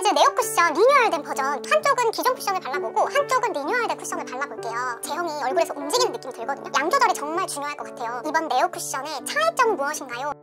라네즈 네오 쿠션 리뉴얼된 버전, 한쪽은 기존 쿠션을 발라보고 한쪽은 리뉴얼된 쿠션을 발라볼게요. 제형이 얼굴에서 움직이는 느낌이 들거든요. 양 조절이 정말 중요할 것 같아요. 이번 네오 쿠션의 차이점은 무엇인가요?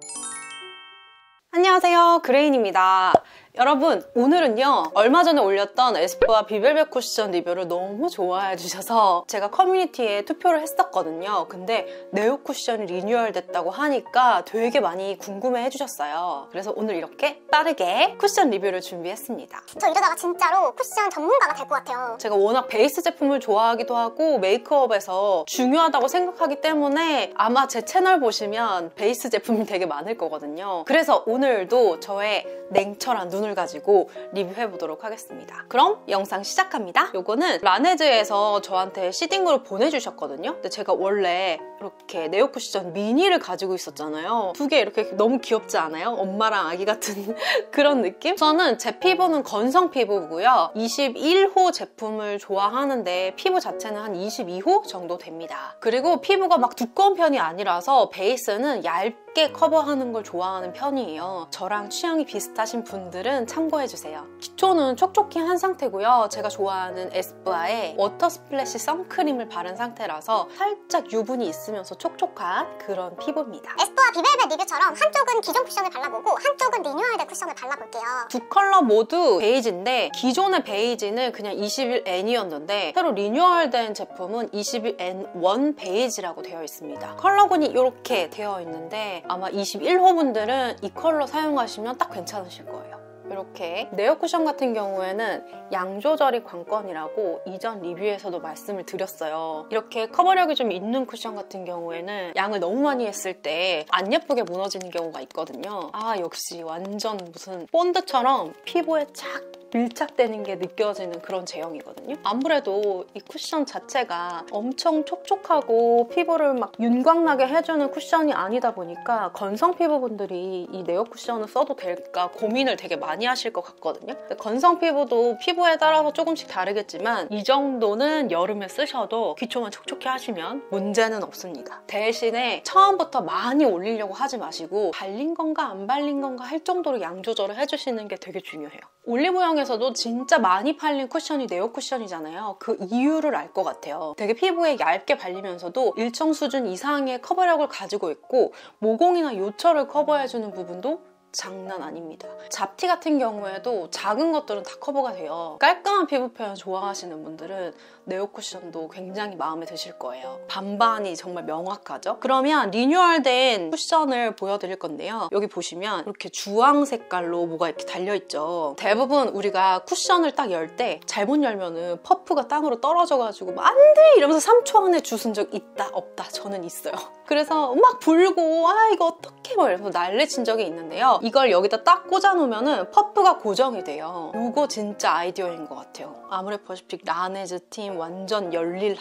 안녕하세요, 그레인입니다. 여러분, 오늘은요 얼마 전에 올렸던 에스쁘아 비벨벳 쿠션 리뷰를 너무 좋아해 주셔서 제가 커뮤니티에 투표를 했었거든요. 근데 네오 쿠션이 리뉴얼 됐다고 하니까 되게 많이 궁금해 해주셨어요. 그래서 오늘 이렇게 빠르게 쿠션 리뷰를 준비했습니다. 저 이러다가 진짜로 쿠션 전문가가 될 것 같아요. 제가 워낙 베이스 제품을 좋아하기도 하고 메이크업에서 중요하다고 생각하기 때문에 아마 제 채널 보시면 베이스 제품이 되게 많을 거거든요. 그래서 오늘도 저의 냉철한 눈을 가지고 리뷰해보도록 하겠습니다. 그럼 영상 시작합니다. 요거는 라네즈에서 저한테 시딩으로 보내주셨거든요. 근데 제가 원래 이렇게 네오 쿠션 미니를 가지고 있었잖아요. 두 개 이렇게 너무 귀엽지 않아요? 엄마랑 아기 같은 그런 느낌? 저는 제 피부는 건성 피부고요. 21호 제품을 좋아하는데 피부 자체는 한 22호 정도 됩니다. 그리고 피부가 막 두꺼운 편이 아니라서 베이스는 얇게 커버하는 걸 좋아하는 편이에요. 저랑 취향이 비슷하신 분들은 참고해주세요. 기초는 촉촉히 한 상태고요. 제가 좋아하는 에스쁘아의 워터 스플래시 선크림을 바른 상태라서 살짝 유분이 있으면서 촉촉한 그런 피부입니다. 에스쁘아 비벨벳 리뷰처럼 한쪽은 기존 쿠션을 발라보고 한쪽은 리뉴얼된 쿠션을 발라볼게요. 두 컬러 모두 베이지인데 기존의 베이지는 그냥 21N이었는데 새로 리뉴얼된 제품은 21N1 베이지라고 되어 있습니다. 컬러군이 이렇게 되어 있는데 아마 21호 분들은 이 컬러 사용하시면 딱 괜찮으실 거예요. 이렇게 네오 쿠션 같은 경우에는 양 조절이 관건이라고 이전 리뷰에서도 말씀을 드렸어요. 이렇게 커버력이 좀 있는 쿠션 같은 경우에는 양을 너무 많이 했을 때 안 예쁘게 무너지는 경우가 있거든요. 아, 역시 완전 무슨 본드처럼 피부에 착 밀착되는 게 느껴지는 그런 제형이거든요. 아무래도 이 쿠션 자체가 엄청 촉촉하고 피부를 막 윤곽나게 해주는 쿠션이 아니다 보니까 건성 피부분들이 이 네오 쿠션을 써도 될까 고민을 되게 많이 하실 것 같거든요. 건성 피부도 피부에 따라서 조금씩 다르겠지만 이 정도는 여름에 쓰셔도 기초만 촉촉히 하시면 문제는 없습니다. 대신에 처음부터 많이 올리려고 하지 마시고 발린 건가 안 발린 건가 할 정도로 양 조절을 해주시는 게 되게 중요해요. 올리브영에서도 진짜 많이 팔린 쿠션이 네오 쿠션이잖아요. 그 이유를 알 것 같아요. 되게 피부에 얇게 발리면서도 일정 수준 이상의 커버력을 가지고 있고 모공이나 요철을 커버해주는 부분도 장난 아닙니다. 잡티 같은 경우에도 작은 것들은 다 커버가 돼요. 깔끔한 피부 표현 좋아하시는 분들은 네오 쿠션도 굉장히 마음에 드실 거예요. 반반이 정말 명확하죠? 그러면 리뉴얼된 쿠션을 보여드릴 건데요. 여기 보시면 이렇게 주황 색깔로 뭐가 이렇게 달려있죠. 대부분 우리가 쿠션을 딱 열 때 잘못 열면은 퍼프가 땅으로 떨어져가지고 안 돼! 이러면서 3초 안에 주운 적 있다? 없다? 저는 있어요. 그래서 막 불고 아 이거 어떡해 막 이러면서 난리친 적이 있는데요. 이걸 여기다 딱 꽂아놓으면 퍼프가 고정이 돼요. 이거 진짜 아이디어인 것 같아요. 아모레퍼시픽 라네즈 팀 완전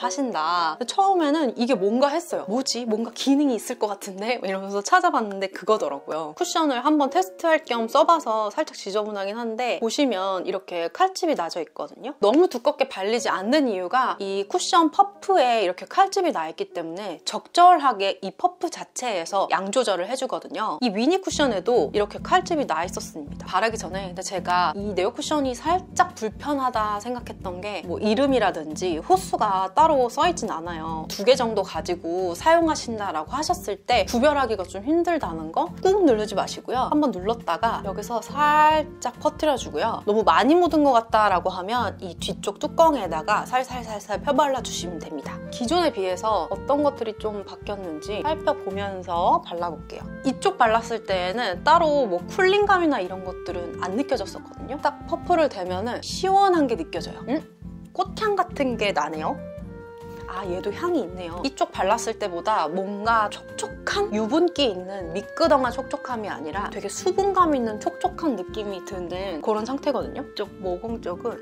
열일하신다. 처음에는 이게 뭔가 했어요. 뭐지? 뭔가 기능이 있을 것 같은데? 이러면서 찾아봤는데 그거더라고요. 쿠션을 한번 테스트할 겸 써봐서 살짝 지저분하긴 한데 보시면 이렇게 칼집이 나져 있거든요. 너무 두껍게 발리지 않는 이유가 이 쿠션 퍼프에 이렇게 칼집이 나 있기 때문에 적절하게 이 퍼프 자체에서 양 조절을 해주거든요. 이 미니 쿠션에도 이렇게 칼집이 나 있었습니다. 바르기 전에. 근데 제가 이 네오 쿠션이 살짝 불편하다 생각했던 게 뭐 이름이라든지 호수가 따로 써있진 않아요. 2개 정도 가지고 사용하신다라고 하셨을 때 구별하기가 좀 힘들다는 거 꾹 누르지 마시고요. 한번 눌렀다가 여기서 살짝 퍼뜨려주고요. 너무 많이 묻은 것 같다라고 하면 이 뒤쪽 뚜껑에다가 살살살살 펴발라주시면 됩니다. 기존에 비해서 어떤 것들이 좀 바뀌었는지 살펴보면서 발라볼게요. 이쪽 발랐을 때에는 따로 뭐 쿨링감이나 이런 것들은 안 느껴졌었거든요. 딱 퍼프를 대면은 시원한 게 느껴져요. 꽃향 같은 게 나네요. 아, 얘도 향이 있네요. 이쪽 발랐을 때보다 뭔가 촉촉한 유분기 있는 미끄덩한 촉촉함이 아니라 되게 수분감 있는 촉촉한 느낌이 드는 그런 상태거든요. 이쪽 모공 쪽은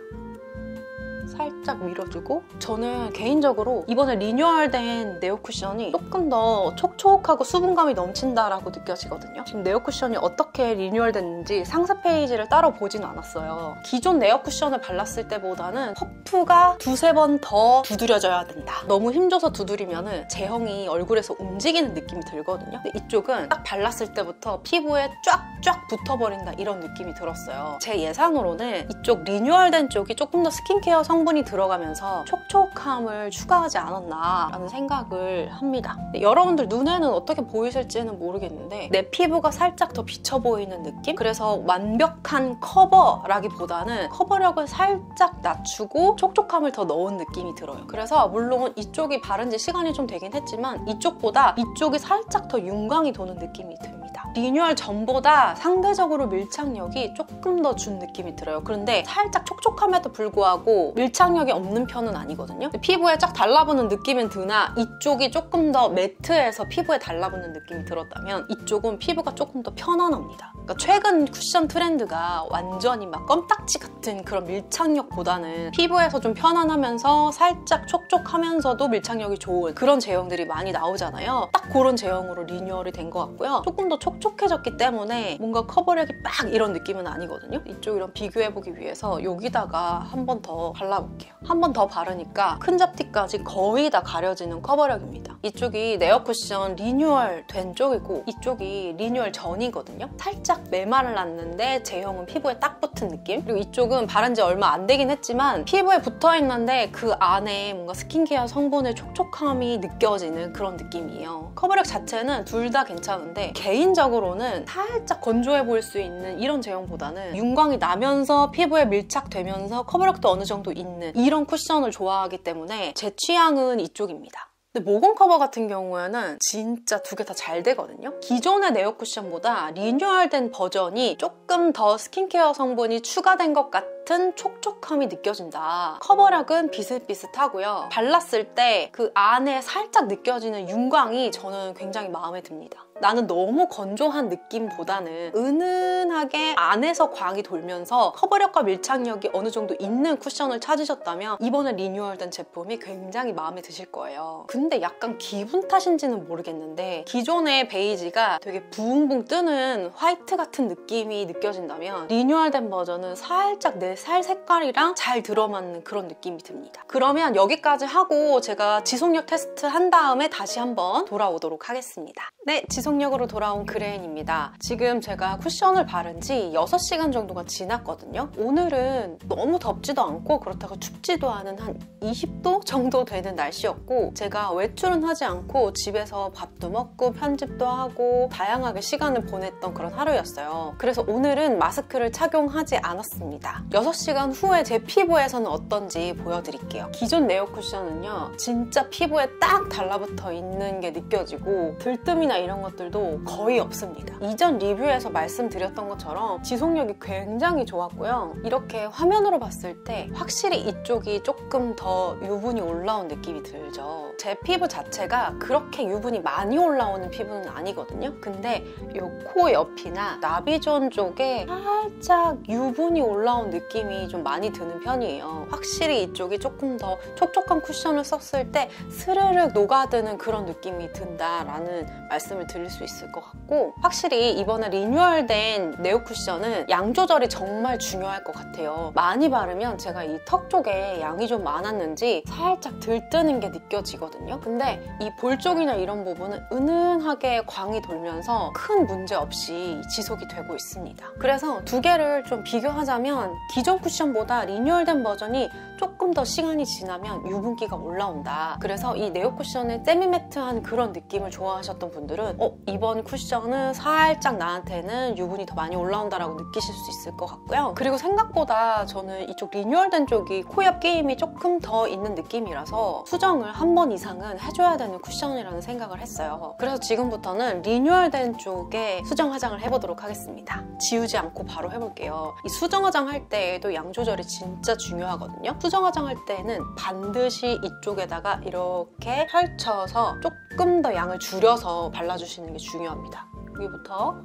살짝 밀어주고, 저는 개인적으로 이번에 리뉴얼된 네오 쿠션이 조금 더 촉촉하고 수분감이 넘친다라고 느껴지거든요. 지금 네오 쿠션이 어떻게 리뉴얼됐는지 상세 페이지를 따로 보진 않았어요. 기존 네오 쿠션을 발랐을 때보다는 퍼프가 두세 번 더 두드려져야 된다. 너무 힘줘서 두드리면 제형이 얼굴에서 움직이는 느낌이 들거든요. 근데 이쪽은 딱 발랐을 때부터 피부에 쫙쫙 붙어버린다, 이런 느낌이 들었어요. 제 예상으로는 이쪽 리뉴얼된 쪽이 조금 더 스킨케어 성분이 들어가면서 촉촉함을 추가하지 않았나 라는 생각을 합니다. 여러분들 눈에는 어떻게 보이실지는 모르겠는데 내 피부가 살짝 더 비쳐 보이는 느낌? 그래서 완벽한 커버라기보다는 커버력을 살짝 낮추고 촉촉함을 더 넣은 느낌이 들어요. 그래서 물론 이쪽이 바른 지 시간이 좀 되긴 했지만 이쪽보다 이쪽이 살짝 더 윤광이 도는 느낌이 듭니다. 리뉴얼 전보다 상대적으로 밀착력이 조금 더 준 느낌이 들어요. 그런데 살짝 촉촉함에도 불구하고 밀착력이 없는 편은 아니거든요. 피부에 쫙 달라붙는 느낌은 드나 이쪽이 조금 더 매트해서 피부에 달라붙는 느낌이 들었다면 이쪽은 피부가 조금 더 편안합니다. 그러니까 최근 쿠션 트렌드가 완전히 막 껌딱지 같은 그런 밀착력보다는 피부에서 좀 편안하면서 살짝 촉촉하면서도 밀착력이 좋은 그런 제형들이 많이 나오잖아요. 딱 그런 제형으로 리뉴얼이 된 것 같고요. 조금 더 촉촉해졌기 때문에 뭔가 커버력이 막 이런 느낌은 아니거든요. 이쪽이랑 비교해보기 위해서 여기다가 한 번 더 발라볼게요. 한 번 더 바르니까 큰 잡티까지 거의 다 가려지는 커버력입니다. 이쪽이 네오 쿠션 리뉴얼 된 쪽이고 이쪽이 리뉴얼 전이거든요. 살짝 메마를 놨는데 제형은 피부에 딱 붙은 느낌? 그리고 이쪽은 바른 지 얼마 안 되긴 했지만 피부에 붙어있는데 그 안에 뭔가 스킨케어 성분의 촉촉함이 느껴지는 그런 느낌이에요. 커버력 자체는 둘 다 괜찮은데 개인적으로는 살짝 건조해 보일 수 있는 이런 제형보다는 윤광이 나면서 피부에 밀착되면서 커버력도 어느 정도 있는 이런 쿠션을 좋아하기 때문에 제 취향은 이쪽입니다. 근데 모공 커버 같은 경우에는 진짜 두 개 다 잘 되거든요. 기존의 네오 쿠션보다 리뉴얼된 버전이 조금 더 스킨케어 성분이 추가된 것 같은 촉촉함이 느껴진다. 커버력은 비슷비슷하고요. 발랐을 때 그 안에 살짝 느껴지는 윤광이 저는 굉장히 마음에 듭니다. 나는 너무 건조한 느낌보다는 은은하게 안에서 광이 돌면서 커버력과 밀착력이 어느 정도 있는 쿠션을 찾으셨다면 이번에 리뉴얼된 제품이 굉장히 마음에 드실 거예요. 근데 약간 기분 탓인지는 모르겠는데 기존의 베이지가 되게 붕붕 뜨는 화이트 같은 느낌이 느껴진다면 리뉴얼된 버전은 살짝 내 살 색깔이랑 잘 들어맞는 그런 느낌이 듭니다. 그러면 여기까지 하고 제가 지속력 테스트 한 다음에 다시 한번 돌아오도록 하겠습니다. 네, 지속력으로 돌아온 그레인입니다. 지금 제가 쿠션을 바른 지 6시간 정도가 지났거든요. 오늘은 너무 덥지도 않고 그렇다고 춥지도 않은 한 20도 정도 되는 날씨였고 제가 외출은 하지 않고 집에서 밥도 먹고 편집도 하고 다양하게 시간을 보냈던 그런 하루였어요. 그래서 오늘은 마스크를 착용하지 않았습니다. 6시간 후에 제 피부에서는 어떤지 보여드릴게요. 기존 네오 쿠션은요, 진짜 피부에 딱 달라붙어 있는 게 느껴지고 들뜸이나 이런 것들도 거의 없습니다. 이전 리뷰에서 말씀드렸던 것처럼 지속력이 굉장히 좋았고요. 이렇게 화면으로 봤을 때 확실히 이쪽이 조금 더 유분이 올라온 느낌이 들죠. 제 피부 자체가 그렇게 유분이 많이 올라오는 피부는 아니거든요. 근데 이 코 옆이나 나비존 쪽에 살짝 유분이 올라온 느낌이 좀 많이 드는 편이에요. 확실히 이쪽이 조금 더 촉촉한 쿠션을 썼을 때 스르륵 녹아드는 그런 느낌이 든다라는 말씀을 드릴 수 있을 것 같고 확실히 이번에 리뉴얼된 네오 쿠션은 양 조절이 정말 중요할 것 같아요. 많이 바르면 제가 이 턱 쪽에 양이 좀 많았는지 살짝 들뜨는 게 느껴지거든요. 근데 이 볼 쪽이나 이런 부분은 은은하게 광이 돌면서 큰 문제 없이 지속이 되고 있습니다. 그래서 두 개를 좀 비교하자면 기존 쿠션보다 리뉴얼된 버전이 조금 더 시간이 지나면 유분기가 올라온다. 그래서 이 네오 쿠션의 세미매트한 그런 느낌을 좋아하셨던 분들은 이번 쿠션은 살짝 나한테는 유분이 더 많이 올라온다라고 느끼실 수 있을 것 같고요. 그리고 생각보다 저는 이쪽 리뉴얼된 쪽이 코 옆 끼임이 조금 더 있는 느낌이라서 수정을 한 번 이상은 해줘야 되는 쿠션이라는 생각을 했어요. 그래서 지금부터는 리뉴얼된 쪽에 수정 화장을 해보도록 하겠습니다. 지우지 않고 바로 해볼게요. 이 수정 화장 할 때에도 양 조절이 진짜 중요하거든요. 수정 화장 할 때는 반드시 이쪽에다가 이렇게 펼쳐서 조금 더 양을 줄여서 발라주시는 게 중요합니다. 여기부터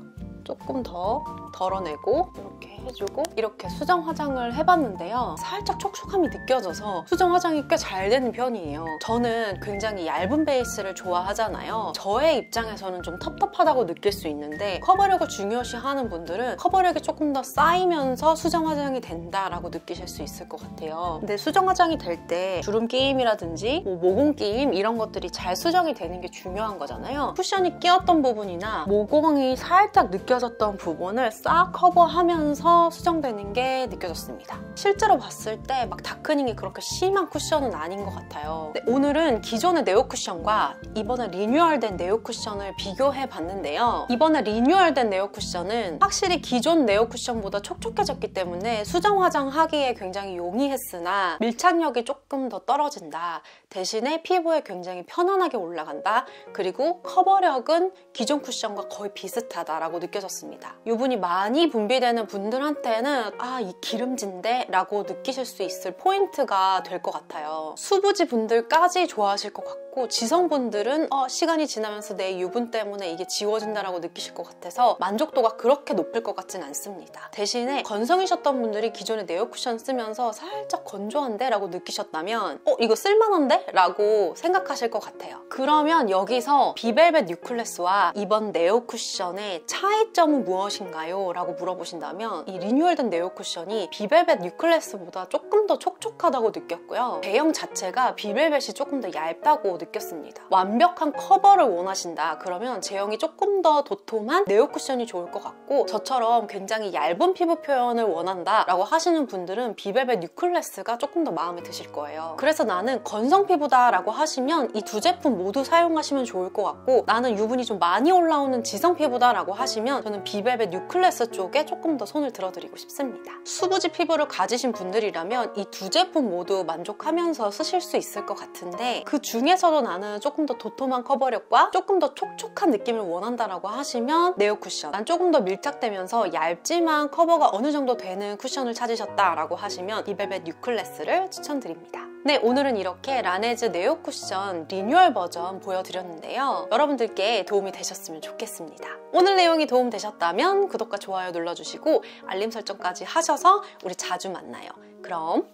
조금 더 덜어내고 이렇게 해주고 이렇게 수정 화장을 해봤는데요. 살짝 촉촉함이 느껴져서 수정 화장이 꽤 잘 되는 편이에요. 저는 굉장히 얇은 베이스를 좋아하잖아요. 저의 입장에서는 좀 텁텁하다고 느낄 수 있는데 커버력을 중요시하는 분들은 커버력이 조금 더 쌓이면서 수정 화장이 된다라고 느끼실 수 있을 것 같아요. 근데 수정 화장이 될 때 주름 끼임이라든지 모공 끼임 이런 것들이 잘 수정이 되는 게 중요한 거잖아요. 쿠션이 끼었던 부분이나 모공이 살짝 느껴졌던 부분을 싹 커버하면서 수정되는 게 느껴졌습니다. 실제로 봤을 때 막 다크닝이 그렇게 심한 쿠션은 아닌 것 같아요. 근데 오늘은 기존의 네오 쿠션과 이번에 리뉴얼된 네오 쿠션을 비교해 봤는데요. 이번에 리뉴얼된 네오 쿠션은 확실히 기존 네오 쿠션보다 촉촉해졌기 때문에 수정 화장하기에 굉장히 용이했으나 밀착력이 조금 더 떨어진다. 대신에 피부에 굉장히 편안하게 올라간다. 그리고 커버력은 기존 쿠션과 거의 비슷하다라고 느껴졌습니다. 유분이 많이 분비되는 분들한테는 이 기름진데? 라고 느끼실 수 있을 포인트가 될 것 같아요. 수부지 분들까지 좋아하실 것 같고 지성분들은 시간이 지나면서 내 유분 때문에 이게 지워진다라고 느끼실 것 같아서 만족도가 그렇게 높을 것 같진 않습니다. 대신에 건성이셨던 분들이 기존의 네오 쿠션 쓰면서 살짝 건조한데? 라고 느끼셨다면 이거 쓸만한데? 라고 생각하실 것 같아요. 그러면 여기서 비벨벳 뉴클래스와 이번 네오 쿠션의 차이점은 무엇인가요? 라고 물어보신다면 이 리뉴얼된 네오 쿠션이 비벨벳 뉴클래스보다 조금 더 촉촉하다고 느꼈고요. 제형 자체가 비벨벳이 조금 더 얇다고 느꼈습니다. 완벽한 커버를 원하신다 그러면 제형이 조금 더 도톰한 네오 쿠션이 좋을 것 같고 저처럼 굉장히 얇은 피부 표현을 원한다 라고 하시는 분들은 비벨벳 뉴클래스가 조금 더 마음에 드실 거예요. 그래서 나는 건성 피부다 라고 하시면 이 두 제품 모두 사용하시면 좋을 것 같고 나는 유분이 좀 많이 올라오는 지성 피부다 라고 하시면 저는 비벨벳 뉴클래스 쪽에 조금 더 손을 들어드리고 싶습니다. 수부지 피부를 가지신 분들이라면 이 두 제품 모두 만족하면서 쓰실 수 있을 것 같은데 그 중에서도 나는 조금 더 도톰한 커버력과 조금 더 촉촉한 느낌을 원한다라고 하시면 네오 쿠션, 난 조금 더 밀착되면서 얇지만 커버가 어느 정도 되는 쿠션을 찾으셨다라고 하시면 비벨벳 뉴클래스를 추천드립니다. 네, 오늘은 이렇게 라네즈 네오 쿠션 리뉴얼 버전 보여드렸는데요. 여러분들께 도움이 되셨으면 좋겠습니다. 오늘 내용이 도움되셨다면 구독과 좋아요 눌러주시고 알림 설정까지 하셔서 우리 자주 만나요. 그럼